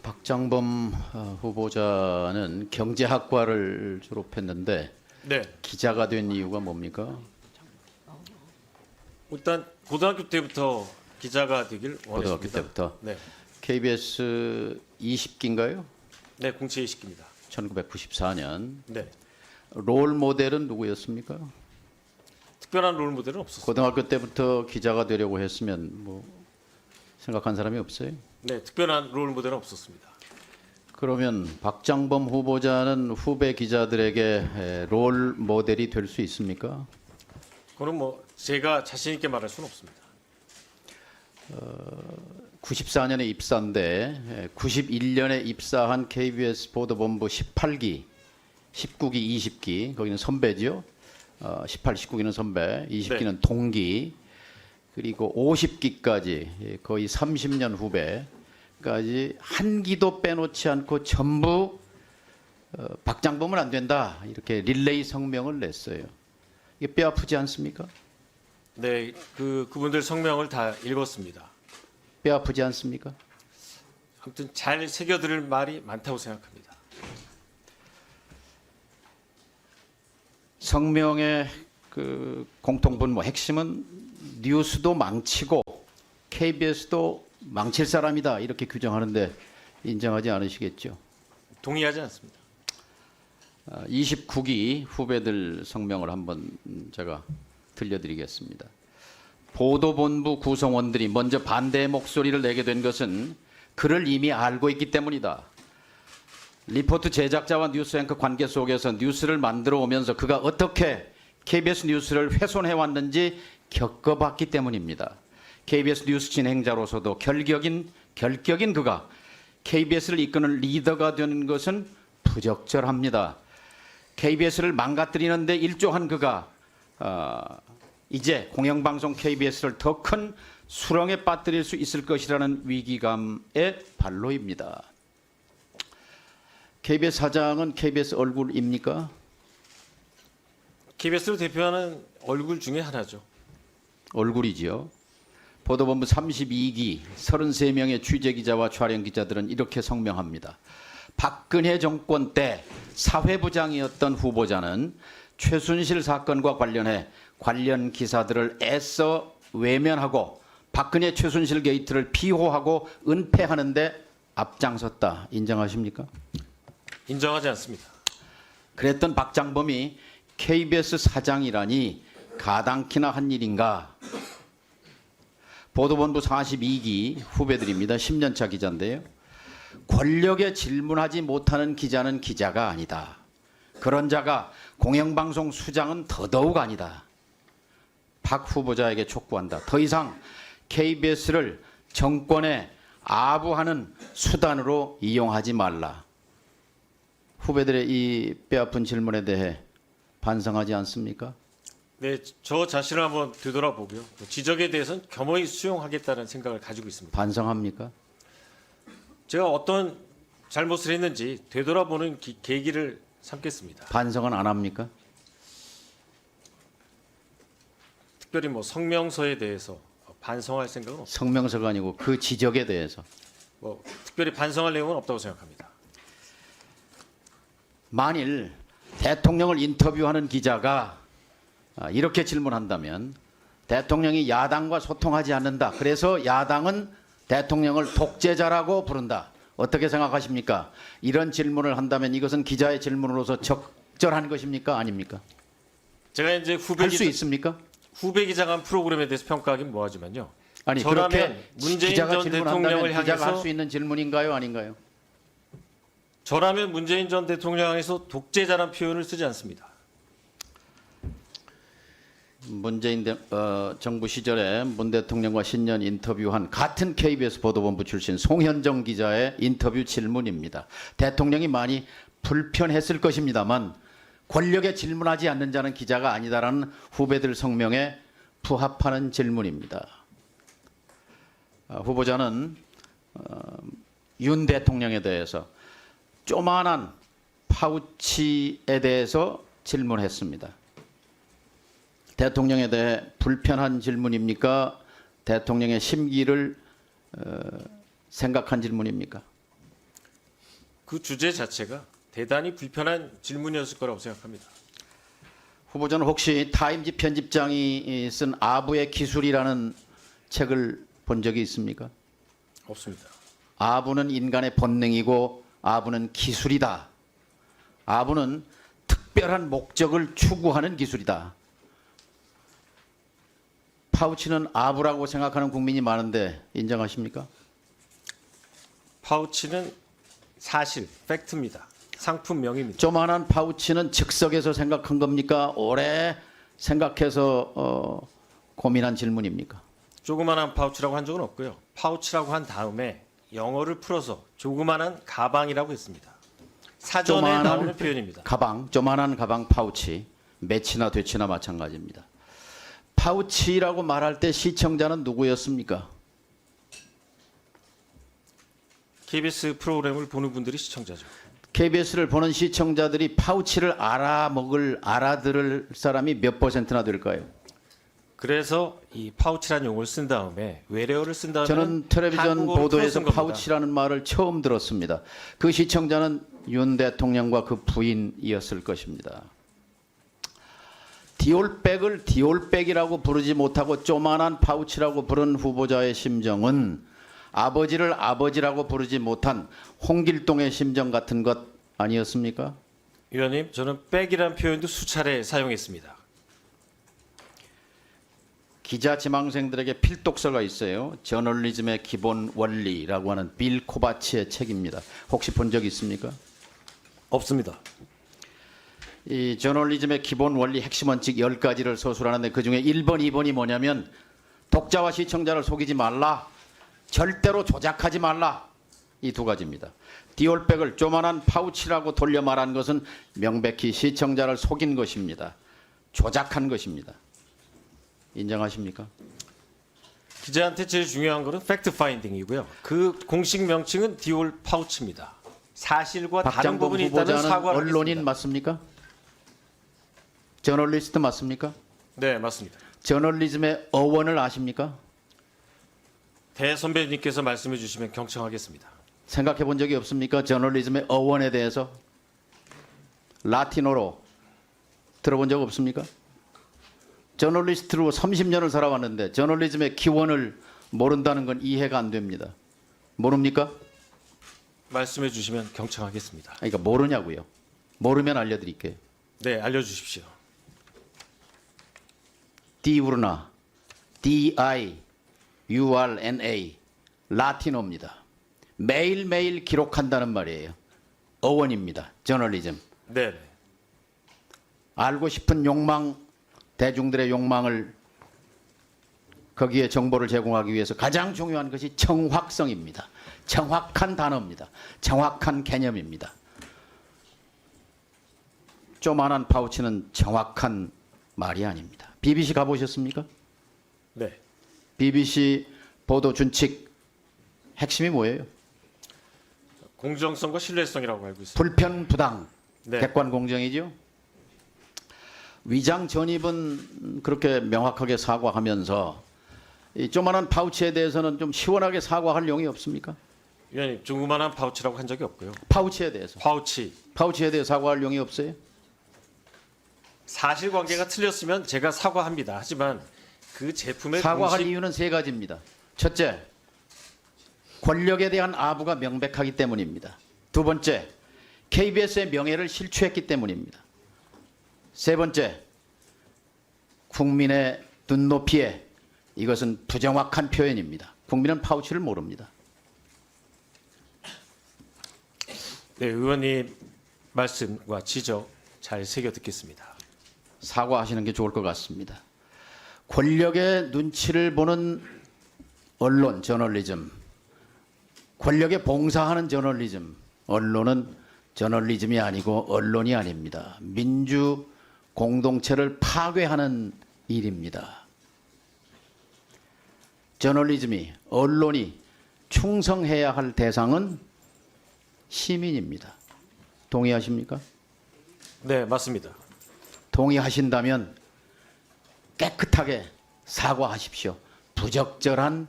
박장범 후보자는 경제학과를 졸업했는데 네. 기자가 된 이유가 뭡니까? 일단 고등학교 때부터 기자가 되길 원했습니다. 고등학교 때부터. 네. KBS 20기인가요? 네, 공채 20기입니다. 1994년. 네. 롤 모델은 누구였습니까? 특별한 롤 모델은 없었어요. 고등학교 때부터 기자가 되려고 했으면 뭐 생각한 사람이 없어요? 네, 특별한 롤 모델은 없었습니다. 그러면 박장범 후보자는 후배 기자들에게 롤 모델이 될 수 있습니까? 그건 뭐 제가 자신 있게 말할 수는 없습니다. 94년에 입사인데 91년에 입사한 KBS 보도본부 18기, 19기, 20기 거기는 선배죠. 18, 19기는 선배, 20기는 동기, 그리고 50기까지 거의 30년 후배까지 한 기도 빼놓지 않고 전부 박장범은 안 된다 이렇게 릴레이 성명을 냈어요. 이게 뼈 아프지 않습니까? 네, 그분들 성명을 다 읽었습니다. 뼈 아프지 않습니까? 아무튼 잘 새겨들을 말이 많다고 생각합니다. 성명의 그 공통분모 핵심은 뉴스도 망치고 KBS도 망칠 사람이다 이렇게 규정하는데 인정하지 않으시겠죠? 동의하지 않습니다. 29기 후배들 성명을 한번 제가 들려드리겠습니다. 보도본부 구성원들이 먼저 반대의 목소리를 내게 된 것은 그를 이미 알고 있기 때문이다. 리포트 제작자와 뉴스 앵커 관계 속에서 뉴스를 만들어 오면서 그가 어떻게 KBS 뉴스를 훼손해 왔는지 겪어봤기 때문입니다. KBS 뉴스 진행자로서도 결격인 그가 KBS를 이끄는 리더가 되는 것은 부적절합니다. KBS를 망가뜨리는데 일조한 그가 이제 공영방송 KBS를 더 큰 수렁에 빠뜨릴 수 있을 것이라는 위기감의 발로입니다. KBS 사장은 KBS 얼굴입니까? KBS를 대표하는 얼굴 중에 하나죠. 얼굴이지요. 보도본부 32기 33명의 취재기자와 촬영기자들은 이렇게 성명합니다. 박근혜 정권 때 사회부장이었던 후보자는 최순실 사건과 관련해 관련 기사들을 애써 외면하고 박근혜 최순실 게이트를 비호하고 은폐하는 데 앞장섰다. 인정하십니까? 인정하지 않습니다. 그랬던 박장범이 KBS 사장이라니 가당키나 한 일인가? 보도본부 42기 후배들입니다. 10년차 기자인데요. 권력에 질문하지 못하는 기자는 기자가 아니다. 그런 자가 공영방송 수장은 더더욱 아니다. 박 후보자에게 촉구한다. 더 이상 KBS를 정권에 아부하는 수단으로 이용하지 말라. 후배들의 이 뼈아픈 질문에 대해 반성하지 않습니까? 네, 저 자신을 한번 되돌아보고요. 지적에 대해서는 겸허히 수용하겠다는 생각을 가지고 있습니다. 반성합니까? 제가 어떤 잘못을 했는지 되돌아보는 계기를 삼겠습니다. 반성은 안 합니까? 특별히 뭐 성명서에 대해서 반성할 생각은 없습니다. 성명서가 아니고 그 지적에 대해서. 뭐 특별히 반성할 내용은 없다고 생각합니다. 만일 대통령을 인터뷰하는 기자가 이렇게 질문한다면 대통령이 야당과 소통하지 않는다. 그래서 야당은 대통령을 독재자라고 부른다. 어떻게 생각하십니까? 이런 질문을 한다면 이것은 기자의 질문으로서 적절한 것입니까? 아닙니까? 제가 이제 할 수 있습니까? 후배 기자가 한 프로그램에 대해서 평가하긴 뭐하지만요. 아니 저라면 그렇게 문재인 기자가 전 질문한다면 대통령을 기자가 할 향해서 수 있는 질문인가요? 아닌가요? 저라면 문재인 전 대통령 향해서 독재자란 표현을 쓰지 않습니다. 문재인 정부 시절에 문 대통령과 신년 인터뷰한 같은 KBS 보도본부 출신 송현정 기자의 인터뷰 질문입니다. 대통령이 많이 불편했을 것입니다만 권력에 질문하지 않는 자는 기자가 아니다라는 후배들 성명에 부합하는 질문입니다. 후보자는 윤 대통령에 대해서 조만한 파우치에 대해서 질문했습니다. 대통령에 대해 불편한 질문입니까? 대통령의 심기를 생각한 질문입니까? 그 주제 자체가 대단히 불편한 질문이었을 거라고 생각합니다. 후보자는 혹시 타임지 편집장이 쓴 아부의 기술이라는 책을 본 적이 있습니까? 없습니다. 아부는 인간의 본능이고 아부는 기술이다. 아부는 특별한 목적을 추구하는 기술이다. 파우치는 아부라고 생각하는 국민이 많은데 인정하십니까? 파우치는 사실, 팩트입니다. 상품명입니다. 조만한 파우치는 즉석에서 생각한 겁니까? 오래 생각해서 고민한 질문입니까? 조그만한 파우치라고 한 적은 없고요. 파우치라고 한 다음에 영어를 풀어서 조그만한 가방이라고 했습니다. 사전에 조만한 나오는 표현입니다. 가방, 조만한 가방 파우치, 매치나 되치나 마찬가지입니다. 파우치라고 말할 때 시청자는 누구였습니까? KBS 프로그램을 보는 분들이 시청자죠. KBS를 보는 시청자들이 파우치를 알아들을 사람이 몇 %나 될까요? 그래서 이 파우치라는 용어를 쓴 다음에 외래어를 쓴 다음에 저는 텔레비전 보도에서 파우치라는 말을 처음 들었습니다. 그 시청자는 윤 대통령과 그 부인이었을 것입니다. 디올백을 디올백이라고 부르지 못하고 조만한 파우치라고 부른 후보자의 심정은 아버지를 아버지라고 부르지 못한 홍길동의 심정 같은 것 아니었습니까? 위원님, 저는 백이라는 표현도 수차례 사용했습니다. 기자 지망생들에게 필독서가 있어요. 저널리즘의 기본 원리라고 하는 빌 코바치의 책입니다. 혹시 본 적 있습니까? 없습니다. 이 저널리즘의 기본 원리 핵심 원칙 10가지를 서술하는데 그중에 1번, 2번이 뭐냐면 독자와 시청자를 속이지 말라. 절대로 조작하지 말라. 이 두 가지입니다. 디올백을 조만한 파우치라고 돌려 말한 것은 명백히 시청자를 속인 것입니다. 조작한 것입니다. 인정하십니까? 기자한테 제일 중요한 것은 팩트 파인딩이고요. 그 공식 명칭은 디올 파우치입니다. 사실과 다른 박장범 부분이 있다면 후보자는 사과를 언론인 하겠습니다. 맞습니까? 저널리스트 맞습니까? 네, 맞습니다. 저널리즘의 어원을 아십니까? 대선배님께서 말씀해 주시면 경청하겠습니다. 생각해 본 적이 없습니까? 저널리즘의 어원에 대해서 라틴어로 들어본 적 없습니까? 저널리스트로 30년을 살아왔는데 저널리즘의 기원을 모른다는 건 이해가 안 됩니다. 모릅니까? 말씀해 주시면 경청하겠습니다. 그러니까 모르냐고요. 모르면 알려드릴게요. 네, 알려주십시오. 디우르나, D-I-U-R-N-A, 라틴어입니다. 매일매일 기록한다는 말이에요. 어원입니다. 저널리즘. 네, 알고 싶은 욕망, 대중들의 욕망을 거기에 정보를 제공하기 위해서 가장 중요한 것이 정확성입니다. 정확한 단어입니다. 정확한 개념입니다. 조만한 파우치는 정확한 말이 아닙니다. BBC 가보셨습니까? 네. BBC 보도 준칙 핵심이 뭐예요? 공정성과 신뢰성이라고 알고 있습니다. 불편, 부당, 네. 객관 공정이죠. 위장 전입은 그렇게 명확하게 사과하면서 이 조만한 파우치에 대해서는 좀 시원하게 사과할 용이 없습니까? 위원님, 조그만한 파우치라고 한 적이 없고요. 파우치에 대해서. 파우치에 대해 사과할 용이 없어요? 사실관계가 틀렸으면 제가 사과합니다. 하지만 그 제품의 사과할 공식... 이유는 세 가지입니다. 첫째, 권력에 대한 아부가 명백하기 때문입니다. 두 번째, KBS의 명예를 실추했기 때문입니다. 세 번째, 국민의 눈높이에 이것은 부정확한 표현입니다. 국민은 파우치를 모릅니다. 네, 의원님 말씀과 지적 잘 새겨 듣겠습니다. 사과하시는 게 좋을 것 같습니다. 권력의 눈치를 보는 언론, 저널리즘, 권력에 봉사하는 저널리즘, 언론은 저널리즘이 아니고 언론이 아닙니다. 민주 공동체를 파괴하는 일입니다. 저널리즘이, 언론이 충성해야 할 대상은 시민입니다. 동의하십니까? 네, 맞습니다. 동의하신다면 깨끗하게 사과하십시오. 부적절한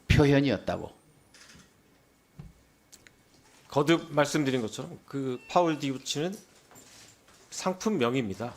표현이었다고. 거듭 말씀드린 것처럼 그 파울 디우치는 상품명입니다.